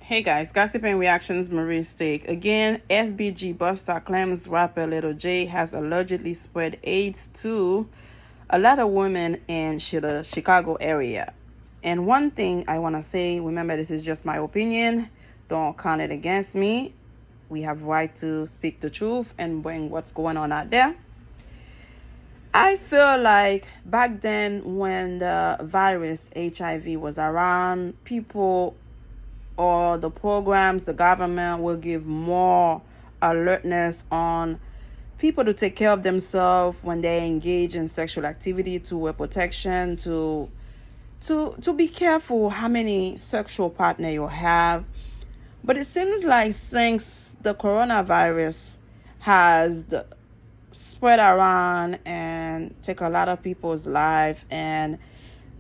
Hey guys, Gossip and Reactions, Marie Steak. Again, FBG Buster claims rapper Lil J has allegedly spread AIDS to a lot of women in the Chicago area. And one thing I want to say, remember this is just my opinion. Don't count it against me. We have right to speak the truth and bring what's going on out there. I feel like back then when the virus HIV was around, people or the programs, the government will give more alertness on people to take care of themselves when they engage in sexual activity, to wear protection, to be careful how many sexual partner you have. But it seems like since the coronavirus has spread around and take a lot of people's life, and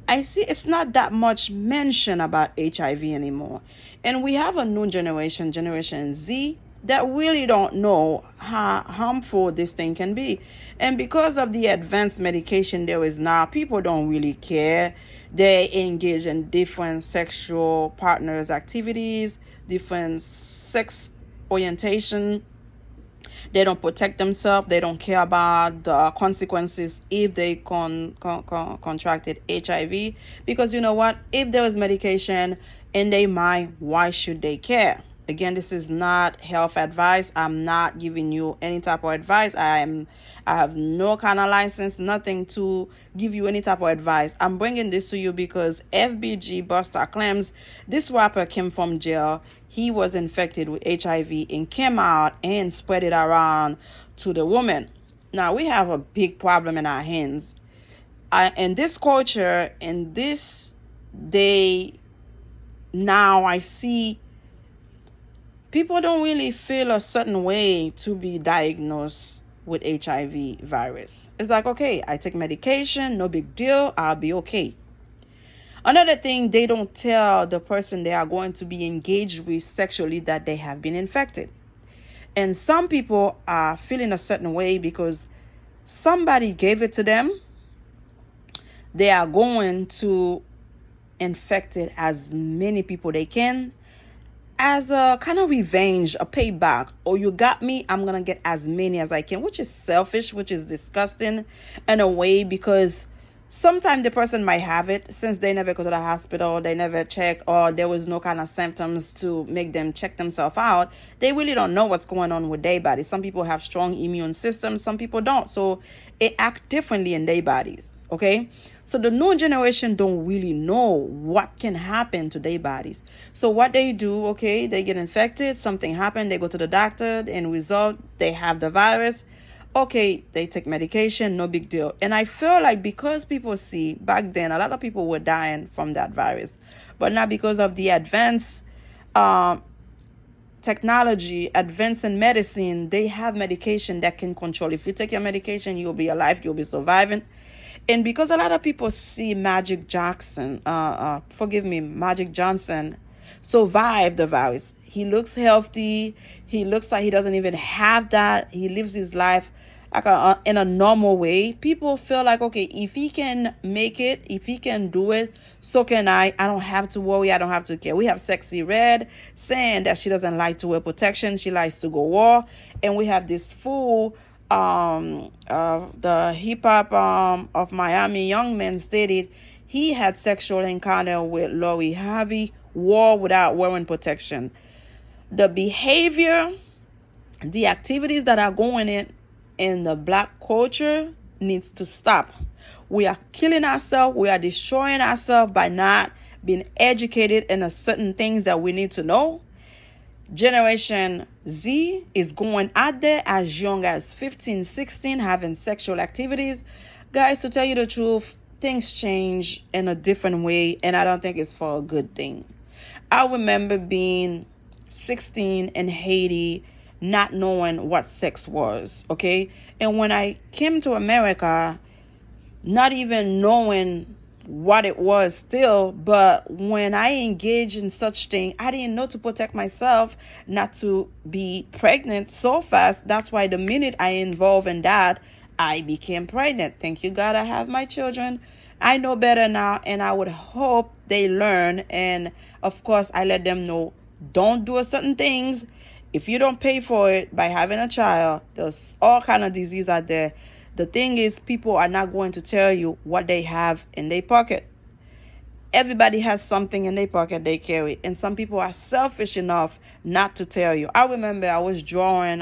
I see it's not that much mention about HIV anymore. And we have a new generation, Generation Z, that really don't know how harmful this thing can be. And because of the advanced medication there is now, people don't really care. They engage in different sexual partners activities, different sex orientation. They don't protect themselves. They don't care about the consequences if they contracted HIV. Because you know what? If there is medication in their mind, why should they care? Again, this is not health advice. I'm not giving you any type of advice. I have no kind of license, nothing to give you any type of advice. I'm bringing this to you because FBG Buster claims this rapper came from jail. He was infected with HIV and came out and spread it around to the woman. Now, we have a big problem in our hands. In this culture, in this day, now I see people don't really feel a certain way to be diagnosed with HIV virus. It's like, okay, I take medication, no big deal, I'll be okay. Another thing, they don't tell the person they are going to be engaged with sexually that they have been infected. And some people are feeling a certain way because somebody gave it to them. They are going to infect it as many people they can as a kind of revenge, a payback. Or you got me, I'm going to get as many as I can, which is selfish, which is disgusting in a way, because sometimes the person might have it since they never go to the hospital, they never check, or there was no kind of symptoms to make them check themselves out. They really don't know what's going on with their body. Some people have strong immune systems, some people don't. So it acts differently in their bodies. Okay, so the new generation don't really know what can happen to their bodies. So what they do, okay, they get infected, something happened, they go to the doctor, and result, they have the virus. Okay, they take medication, no big deal. And I feel like because people see back then, a lot of people were dying from that virus. But now because of the advanced technology, advanced in medicine, they have medication that can control. If you take your medication, you'll be alive, you'll be surviving. And because a lot of people see Magic Johnson survive the virus. He looks healthy. He looks like he doesn't even have that. He lives his life like in a normal way. People feel like, okay, if he can make it, if he can do it, so can I. I don't have to worry. I don't have to care. We have Sexy Red saying that she doesn't like to wear protection. She likes to go war. And we have this fool, the hip hop of Miami young man stated he had sexual encounter with Lori Harvey, war without wearing protection. The behavior, the activities that are going in the black culture needs to stop. We are killing ourselves. We are destroying ourselves by not being educated in a certain things that we need to know. Generation Z is going out there as young as 15, 16, having sexual activities. Guys, to tell you the truth, things change in a different way, and I don't think it's for a good thing. I remember being 16 in Haiti, not knowing what sex was, okay? And when I came to America, not even knowing what it was still, but when I engaged in such thing, I didn't know to protect myself, not to be pregnant so fast. That's why the minute I involved in that, I became pregnant. Thank you, God, I have my children. I know better now, and I would hope they learn. And of course, I let them know Don't do certain things. If you don't pay for it by having a child, there's all kind of disease out there. The thing is, people are not going to tell you what they have in their pocket. Everybody has something in their pocket they carry, and some people are selfish enough not to tell you. I remember I was drawing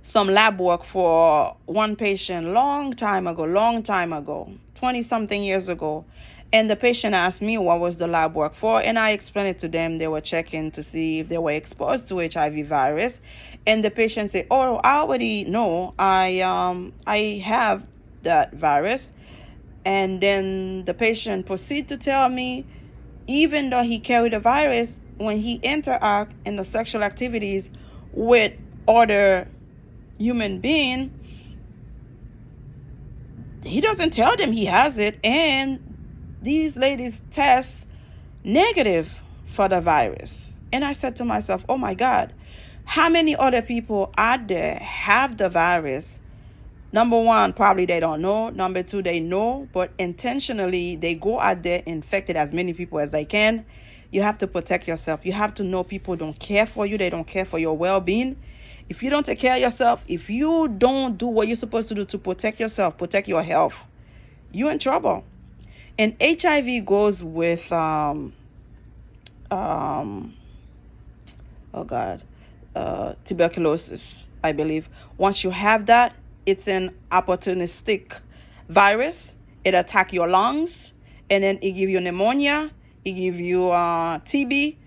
some lab work for one patient long time ago, 20 something years ago. And the patient asked me what was the lab work for, and I explained it to them. They were checking to see if they were exposed to HIV virus. And the patient said, "Oh, I already know. I have that virus." And then the patient proceeded to tell me, even though he carried the virus, when he interact in the sexual activities with other human being, he doesn't tell them he has it, and these ladies test negative for the virus. And I said to myself, oh my God, how many other people out there have the virus? Number one, probably they don't know. Number two, they know, but intentionally they go out there infected as many people as they can. You have to protect yourself. You have to know people don't care for you. They don't care for your well-being. If you don't take care of yourself, if you don't do what you're supposed to do to protect yourself, protect your health, you're in trouble. And HIV goes with tuberculosis, I believe. Once you have that, it's an opportunistic virus. It attacks your lungs, and then it gives you pneumonia, it gives you TB.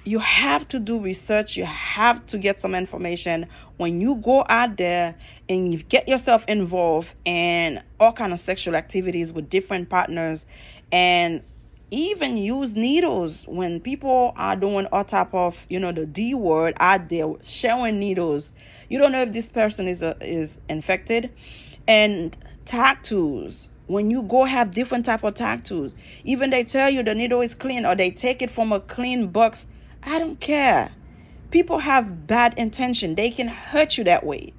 You have to do research. You have to get some information. When you go out there and you get yourself involved in all kind of sexual activities with different partners, and even use needles when people are doing all type of, the D word out there, sharing needles. You don't know if this person is infected. And tattoos. When you go have different type of tattoos, even they tell you the needle is clean or they take it from a clean box. I don't care. People have bad intention. They can hurt you that way.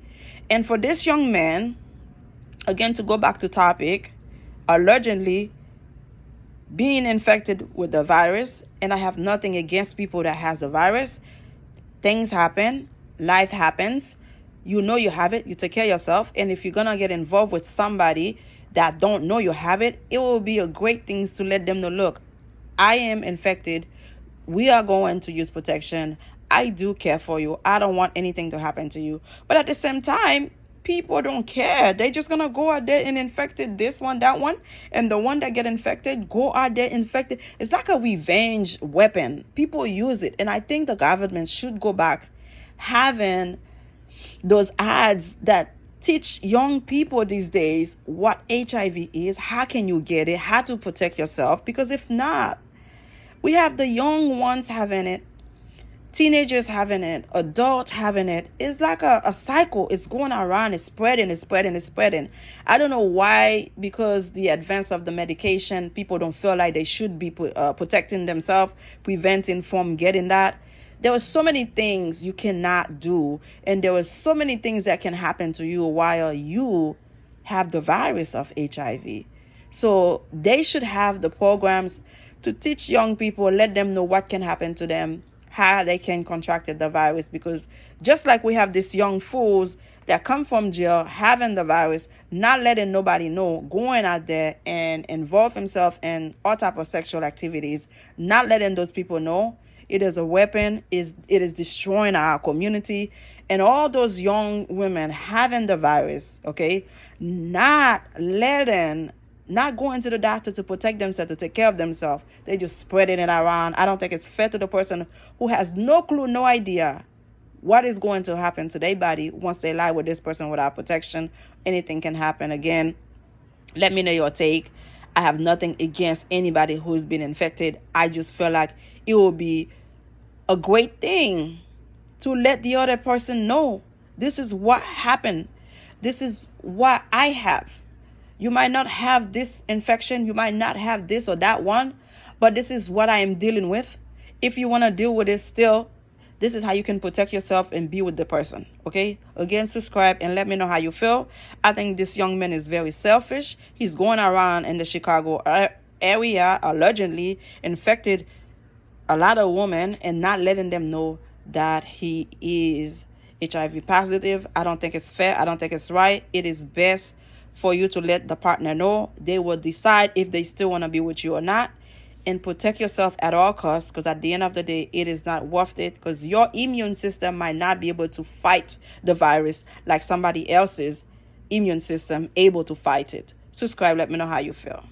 And for this young man, again, to go back to topic, allegedly being infected with the virus, and I have nothing against people that has the virus. Things happen. Life happens. You know you have it. You take care of yourself. And if you're going to get involved with somebody that don't know you have it, it will be a great thing to let them know, look, I am infected. We are going to use protection. I do care for you. I don't want anything to happen to you. But at the same time, people don't care. They're just going to go out there and infected this one, that one. And the one that get infected, go out there infected. It's like a revenge weapon. People use it. And I think the government should go back having those ads that teach young people these days what HIV is, how can you get it, how to protect yourself. Because if not, we have the young ones having it, teenagers having it, adults having it. It's like a cycle. It's going around. It's spreading. I don't know why, because the advance of the medication, people don't feel like they should be protecting themselves, preventing from getting that. There are so many things you cannot do, and there are so many things that can happen to you while you have the virus of HIV. So they should have the programs to teach young people, let them know what can happen to them, how they can contract the virus. Because just like we have these young fools that come from jail having the virus, not letting nobody know, going out there and involve himself in all type of sexual activities, not letting those people know. It is a weapon. It is destroying our community. And all those young women having the virus, okay, not going to the doctor to protect themselves, to take care of themselves. They just spreading it around. I don't think it's fair to the person who has no clue, no idea what is going to happen to their body once they lie with this person without protection. Anything can happen. Again, let me know your take. I have nothing against anybody who's been infected. I just feel like it will be a great thing to let the other person know, this is what happened. This is what I have. You might not have this infection. You might not have this or that one, but this is what I am dealing with. If you want to deal with it still, this is how you can protect yourself and be with the person. Okay? Again, subscribe and let me know how you feel. I think this young man is very selfish. He's going around in the Chicago area, allegedly infected a lot of women and not letting them know that he is HIV positive. I don't think it's fair. I don't think it's right. It is best for you to let the partner know. They will decide if they still want to be with you or not. And protect yourself at all costs, because at the end of the day, it is not worth it, because your immune system might not be able to fight the virus like somebody else's immune system able to fight it. Subscribe. Let me know how you feel.